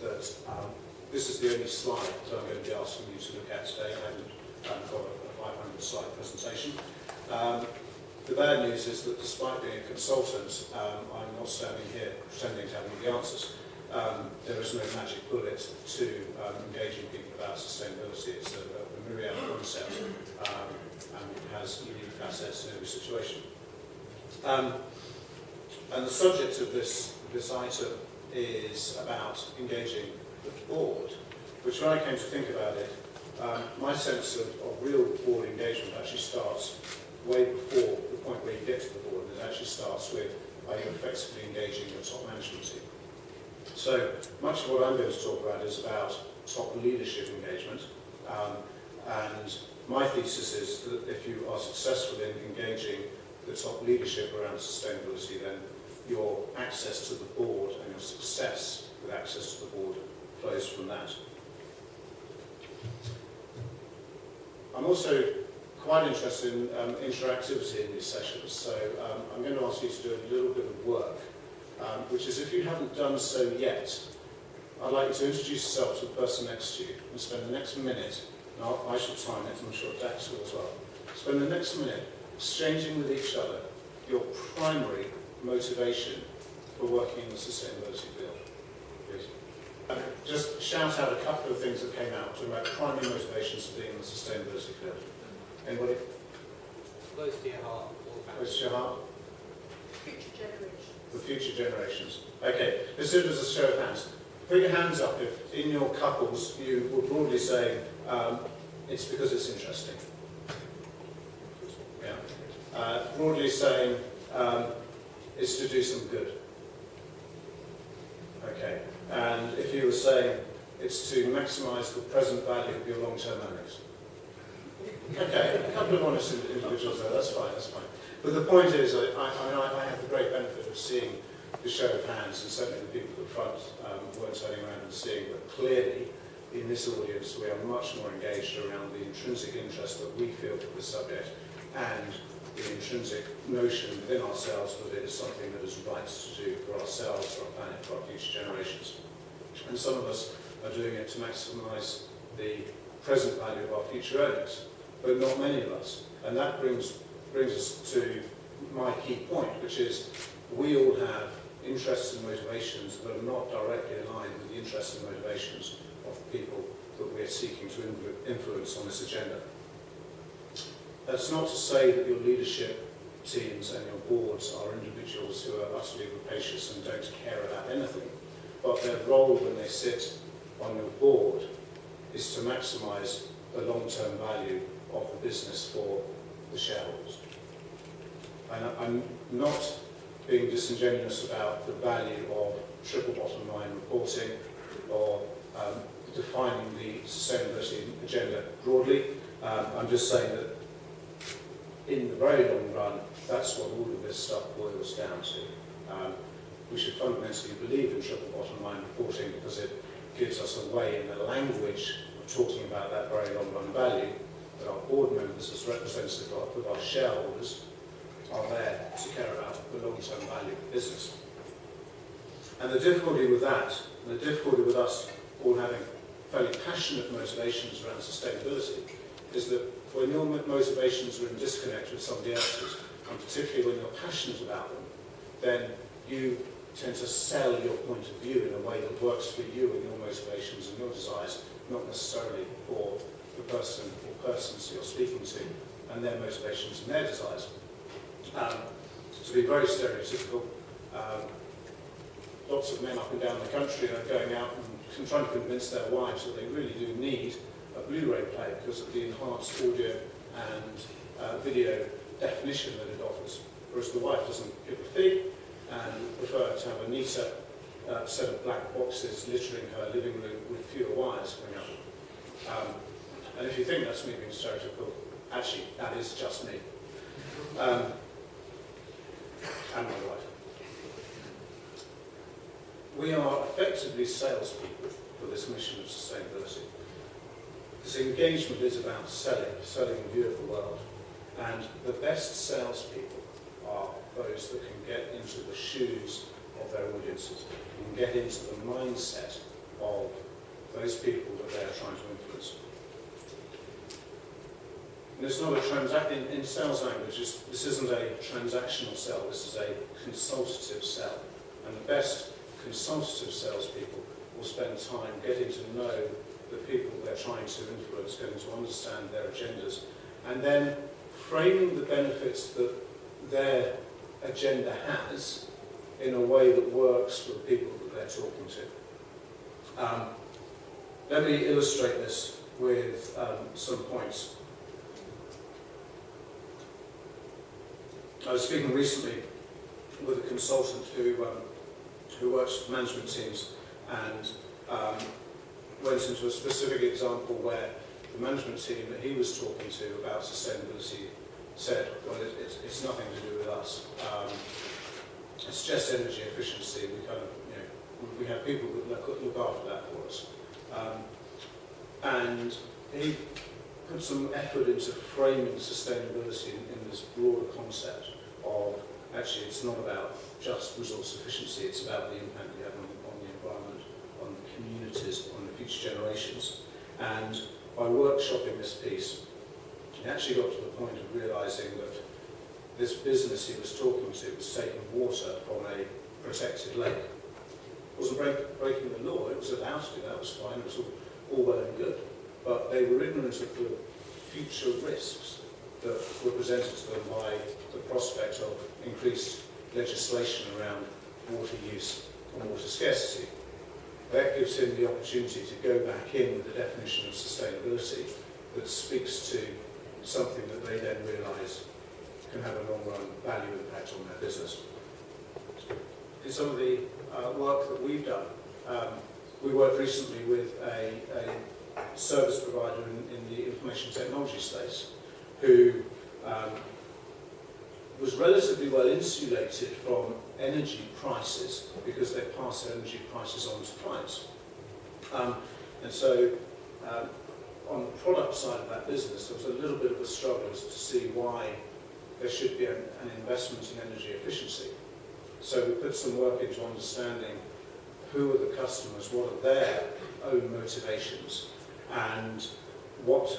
that this is the only slide that I'm going to be asking you to look at today. I haven't got a 500 slide presentation. The bad news is that despite being a consultant, I'm not standing here pretending to have all the answers. There is no magic bullet to engaging people about sustainability. It's a myriad concept, and it has unique facets in every situation. And the subject of this item is about engaging the board, which when I came to think about it, my sense of real board engagement actually starts way before the point where you get to the board, and it actually starts with, are you effectively engaging your top management team? So much of what I'm going to talk about is about top leadership engagement, and my thesis is that if you are successful in engaging the top leadership around sustainability, then your access to the board and your success with access to the board flows from that. I'm also quite interested in interactivity in these sessions, so I'm going to ask you to do a little bit of work, which is, if you haven't done so yet, I'd like you to introduce yourself to the person next to you and spend the next minute, and I shall time it, I'm sure Dax will as well, spend the next minute exchanging with each other your primary motivation for working in the sustainability field. Please. Just shout out a couple of things that came out about primary motivations for being in the sustainability field. Anybody? Close to your heart. Close to your heart? Future generations. The future generations. Okay, let's do it as a show of hands. Put your hands up if in your couples you were broadly saying it's because it's interesting. Yeah. Broadly saying it's to do some good. Okay. And if you were saying it's to maximise the present value of your long-term earnings. Okay, a couple of honest individuals there, that's fine, that's fine. But the point is, I have the great benefit of seeing the show of hands, and certainly the people at the front weren't turning around and seeing, but clearly in this audience we are much more engaged around the intrinsic interest that we feel for the subject and the intrinsic notion within ourselves that it is something that is right to do for ourselves, for our planet, for our future generations. And some of us are doing it to maximise the present value of our future earnings, but not many of us. And that brings us to my key point, which is we all have interests and motivations that are not directly aligned with the interests and motivations of the people that we are seeking to influence on this agenda. That's not to say that your leadership teams and your boards are individuals who are utterly rapacious and don't care about anything, but their role when they sit on your board is to maximise the long-term value of the business for the shareholders. And I'm not being disingenuous about the value of triple bottom line reporting or defining the sustainability agenda broadly. I'm just saying that in the very long run, that's what all of this stuff boils down to. We should fundamentally believe in triple bottom line reporting because it gives us a way in the language of talking about that very long run value that our board members, as representative of our shareholders, are there to care about the long-term value of the business. And the difficulty with that, and the difficulty with us all having fairly passionate motivations around sustainability, is that when your motivations are in disconnect with somebody else's, and particularly when you're passionate about them, then you tend to sell your point of view in a way that works for you and your motivations and your desires, not necessarily for the person or persons you're speaking to and their motivations and their desires. To be very stereotypical, lots of men up and down the country are going out and trying to convince their wives that they really do need a Blu-ray player because of the enhanced audio and video definition that it offers, whereas the wife doesn't give a fig and would prefer to have a neater set of black boxes littering her living room with fewer wires coming up. And if you think that's me being stereotypical, actually that is just me. And my wife. We are effectively salespeople for this mission of sustainability. This engagement is about selling a view of the world. And the best salespeople are those that can get into the shoes of their audiences, can get into the mindset of those people that they are trying to influence. And it's not a in sales language, this isn't a transactional sell, this is a consultative sell. And the best consultative salespeople will spend time getting to know the people they're trying to influence, getting to understand their agendas, and then framing the benefits that their agenda has in a way that works for the people that they're talking to. Let me illustrate this with some points. I was speaking recently with a consultant who works with management teams and went into a specific example where the management team that he was talking to about sustainability said, well, it's nothing to do with us. It's just energy efficiency. We have people that look after that for us. And he put some effort into framing sustainability in this broader concept of, actually, it's not about just resource efficiency, it's about the impact you have on the environment, on the communities, on the future generations. And by workshopping this piece, he actually got to the point of realising that this business he was talking to was taking water from a protected lake. It wasn't breaking the law, it was allowed to do that, was fine, it was all well and good. But they were ignorant of the future risks that were presented to them by the prospect of increased legislation around water use and water scarcity. That gives him the opportunity to go back in with a definition of sustainability that speaks to something that they then realise can have a long-run value impact on their business. In some of the work that we've done, we worked recently with a service provider in the information technology space who was relatively well insulated from energy prices because they pass their energy prices on to clients. And so on the product side of that business, there was a little bit of a struggle as to see why there should be an investment in energy efficiency. So we put some work into understanding who are the customers, what are their own motivations, and what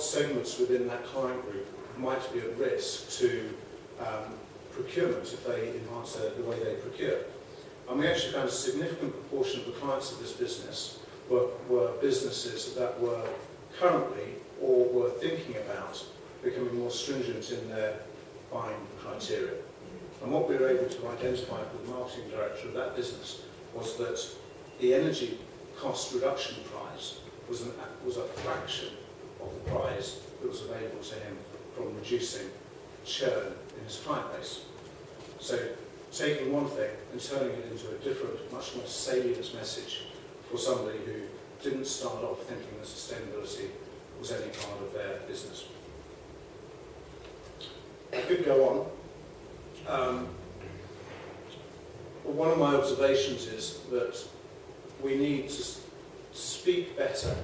segments within that client group might be at risk to procurement if they enhance the way they procure. And we actually found a significant proportion of the clients of this business were businesses that were currently or were thinking about becoming more stringent in their buying criteria. And what we were able to identify for the marketing director of that business was that the energy cost reduction prize was a fraction of the prize that was available to him from reducing churn in his client base. So taking one thing and turning it into a different, much more salient message for somebody who didn't start off thinking that sustainability was any part of their business. I could go on. But one of my observations is that we need to speak better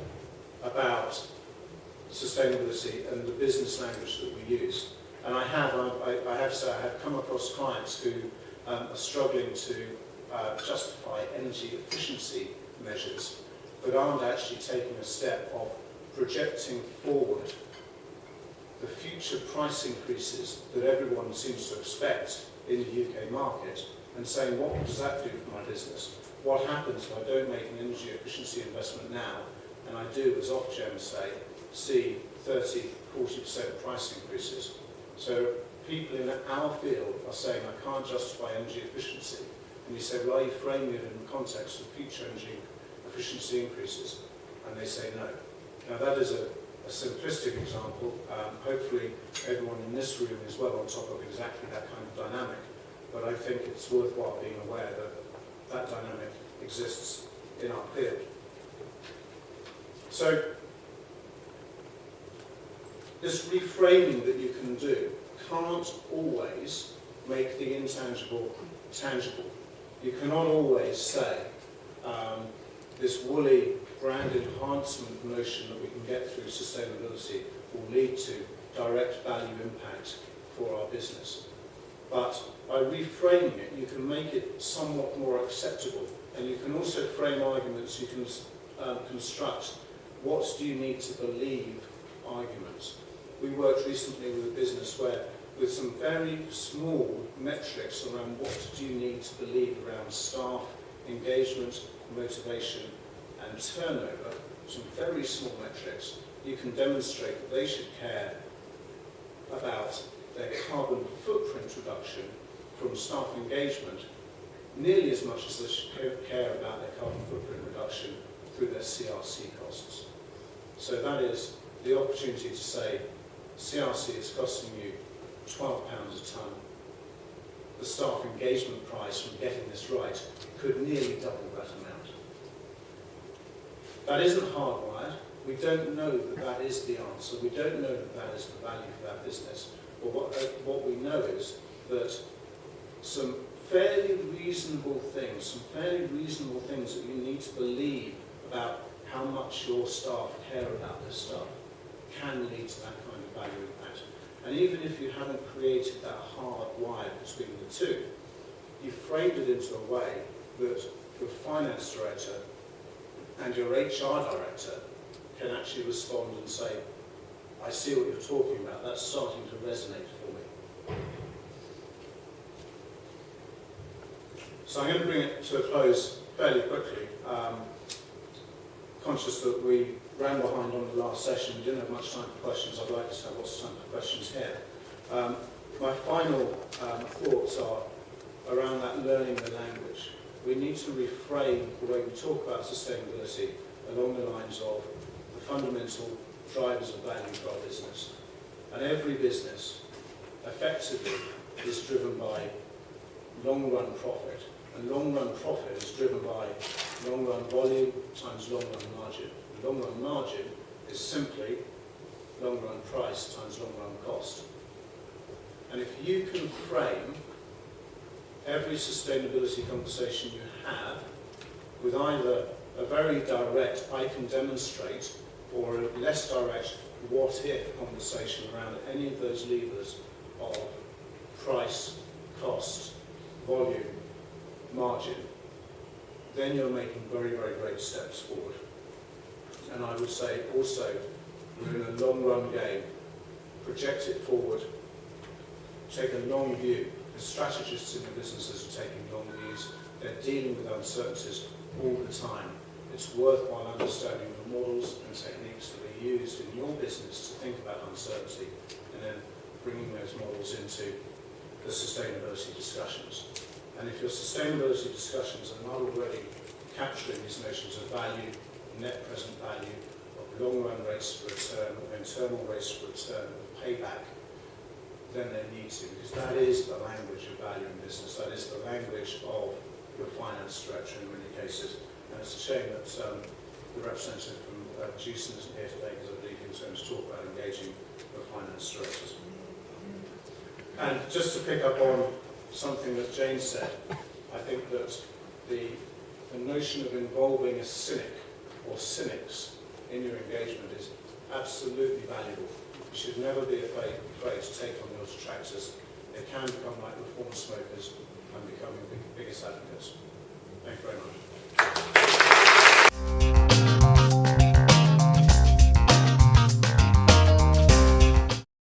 about sustainability and the business language that we use. And I have to say, I have come across clients who are struggling to justify energy efficiency measures, but aren't actually taking a step of projecting forward the future price increases that everyone seems to expect in the UK market, and saying, what does that do for my business? What happens if I don't make an energy efficiency investment now, and I do, as Ofgem say, see 30, 40% price increases? So people in our field are saying, I can't justify energy efficiency. And you say, well, are you framing it in the context of future energy efficiency increases? And they say no. Now that is a simplistic example. Hopefully everyone in this room is well on top of exactly that kind of dynamic. But I think it's worthwhile being aware that that dynamic exists in our field. So this reframing that you can do can't always make the intangible tangible. You cannot always say this woolly brand enhancement notion that we can get through sustainability will lead to direct value impact for our business. But by reframing it, you can make it somewhat more acceptable And you can also frame arguments, you can construct what do you need to believe arguments. We worked recently with a business where, with some very small metrics around what do you need to believe around staff, engagement, motivation and turnover, some very small metrics, you can demonstrate that they should care about their carbon footprint reduction from staff engagement nearly as much as they should care about their carbon footprint reduction through their CRC costs. So that is the opportunity to say CRC is costing you £12 a tonne. The staff engagement price from getting this right could nearly double that amount. That isn't hardwired. We don't know that that is the answer. We don't know that that is the value for that business. But what we know is that some fairly reasonable things that you need to believe about how much your staff care about this stuff can lead to that kind of value impact. And even if you haven't created that hard wire between the two, you framed it into a way that your finance director and your HR director can actually respond and say, I see what you're talking about, that's starting to resonate for me. So I'm going to bring it to a close fairly quickly. Conscious that we ran behind on the last session, we didn't have much time for questions. I'd like us to have lots of time for questions here. My final thoughts are around that learning the language. We need to reframe the way we talk about sustainability along the lines of the fundamental drivers of value for our business. And every business effectively is driven by long-run profit. And long-run profit is driven by long-run volume times long-run margin. The long-run margin is simply long-run price times long-run cost. And if you can frame every sustainability conversation you have with either a very direct, I can demonstrate, or a less direct, what if conversation around any of those levers of price, cost, volume, margin, then you're making very, very great steps forward. And I would say also, we're in a long run game, project it forward, take a long view. The strategists in the businesses are taking long views, they're dealing with uncertainties all the time. It's worthwhile understanding the models and techniques that are used in your business to think about uncertainty, and then bringing those models into the sustainability discussions. And if your sustainability discussions are not already capturing these notions of value, net present value, of long-run rates of return, of internal rates of return, of payback, then they need to, because that is the language of value in business. That is the language of your finance director in many cases. And it's a shame that the representative from Jewson isn't here today, because I believe he was going to talk about engaging the finance directors. And just to pick up on something that Jane said, I think that the notion of involving a cynic or cynics in your engagement is absolutely valuable. You should never be afraid to take on those detractors. They can become like reform smokers and become your biggest advocates. Thank you very much.